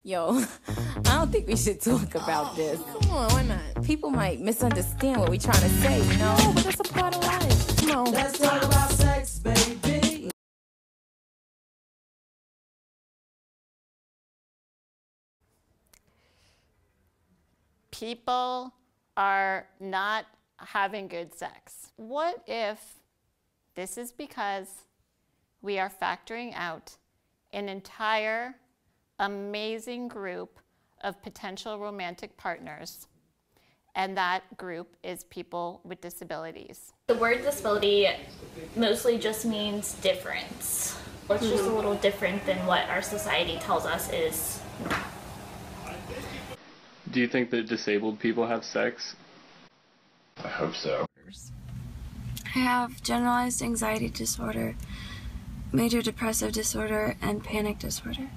Yo, I don't think we should talk about this. Come on, why not? People might misunderstand what we're trying to say, you know? No, but that's a part of life. Come on. Let's talk about sex, baby. People are not having good sex. What if this is because we are factoring out an entire amazing group of potential romantic partners, and that group is people with disabilities? The word disability mostly just means difference. It's just a little different than what our society tells us is normal. Do you think that disabled people have sex? I hope so. I have generalized anxiety disorder, major depressive disorder, and panic disorder.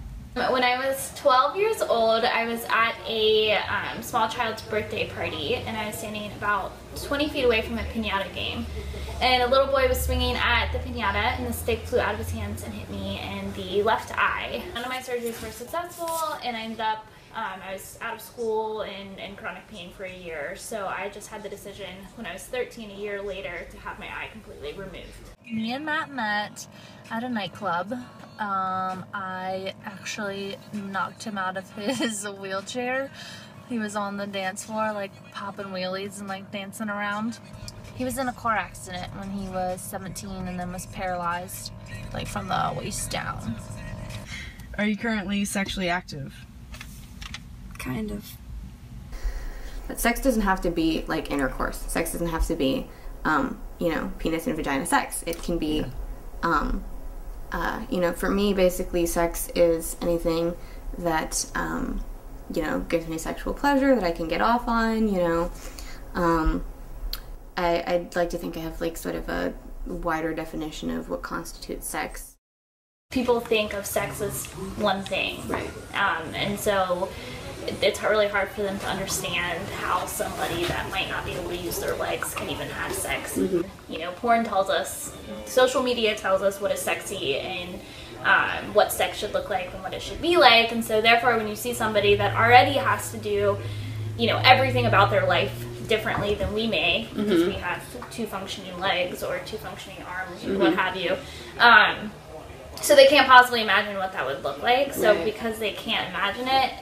When I was 12 years old, I was at a small child's birthday party, and I was standing about 20 feet away from a piñata game. And a little boy was swinging at the piñata, and the stick flew out of his hands and hit me in the left eye. None of my surgeries were successful, and I ended up, I was out of school and in chronic pain for a year. So I just had the decision when I was 13, a year later, to have my eye completely removed. Me and Matt met at a nightclub. I actually knocked him out of his wheelchair. He was on the dance floor, like popping wheelies and like dancing around. He was in a car accident when he was 17 and then was paralyzed, like from the waist down. Are you currently sexually active? Kind of. But sex doesn't have to be like intercourse. Sex doesn't have to be, you know, penis and vagina sex. It can be, you know, for me, basically, sex is anything that, you know, gives me sexual pleasure that I can get off on, you know. I'd like to think I have, like, sort of a wider definition of what constitutes sex. People think of sex as one thing. Right. And so it's really hard for them to understand how somebody that might not be able to use their legs can even have sex. You know, porn tells us, social media tells us what is sexy and what sex should look like and what it should be like. And so therefore when you see somebody that already has to do, you know, everything about their life differently than we may, because we have two functioning legs or two functioning arms or what have you, so they can't possibly imagine what that would look like. So because they can't imagine it,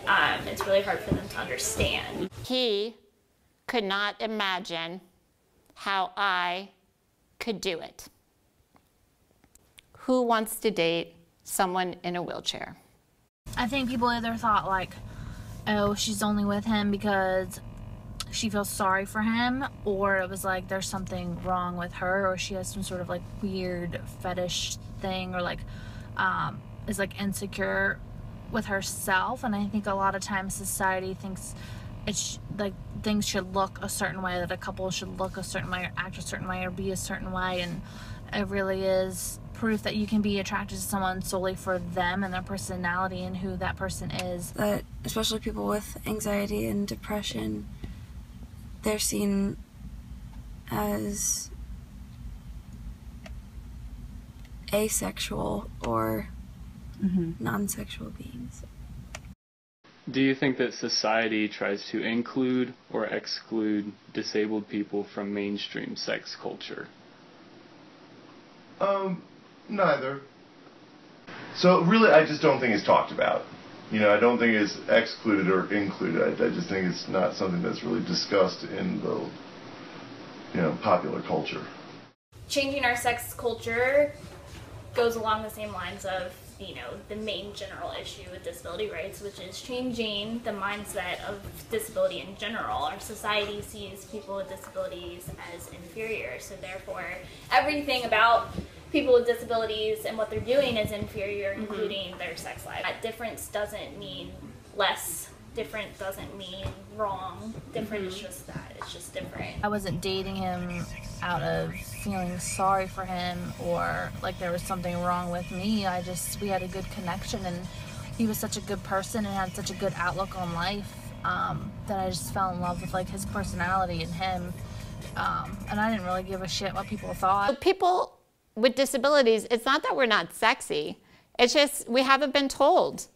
it's really hard for them to understand. He could not imagine how I could do it. Who wants to date someone in a wheelchair? I think people either thought like, oh, she's only with him because she feels sorry for him, or it was like there's something wrong with her, or she has some sort of like weird fetish thing, or like is like insecure with herself. And I think a lot of times society thinks it's like things should look a certain way, that a couple should look a certain way or act a certain way or be a certain way, and it really is proof that you can be attracted to someone solely for them and their personality and who that person is. That especially people with anxiety and depression, they're seen as asexual or non-sexual beings. Do you think that society tries to include or exclude disabled people from mainstream sex culture? Neither. So really, I just don't think it's talked about. You know, I don't think it's excluded or included. I just think it's not something that's really discussed in the, you know, popular culture. Changing our sex culture goes along the same lines of, you know, the main general issue with disability rights, which is changing the mindset of disability in general. Our society sees people with disabilities as inferior, so therefore everything about people with disabilities and what they're doing is inferior, including their sex life. That difference doesn't mean less. Different doesn't mean wrong. Different is just that. It's just different. I wasn't dating him out of feeling sorry for him or like there was something wrong with me. We had a good connection, and he was such a good person and had such a good outlook on life that I just fell in love with like his personality and him. And I didn't really give a shit what people thought. People with disabilities, it's not that we're not sexy. It's just we haven't been told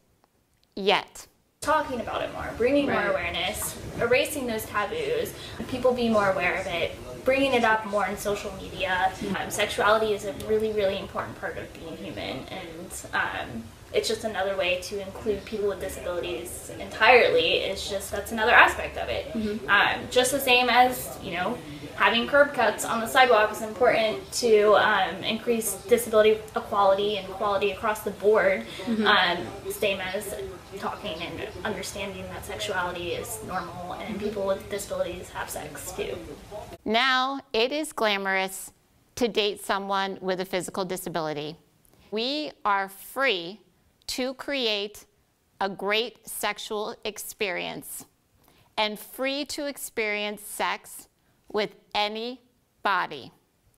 yet. talking about it more, bringing more Right. awareness, erasing those taboos, people be more aware of it, bringing it up more in social media. Sexuality is a really, really important part of being human, and it's just another way to include people with disabilities entirely. It's just, that's another aspect of it. Just the same as, you know, having curb cuts on the sidewalk is important to increase disability equality and equality across the board. Same as talking and understanding that sexuality is normal and people with disabilities have sex too. Now it is glamorous to date someone with a physical disability. We are free to create a great sexual experience and free to experience sex with any body.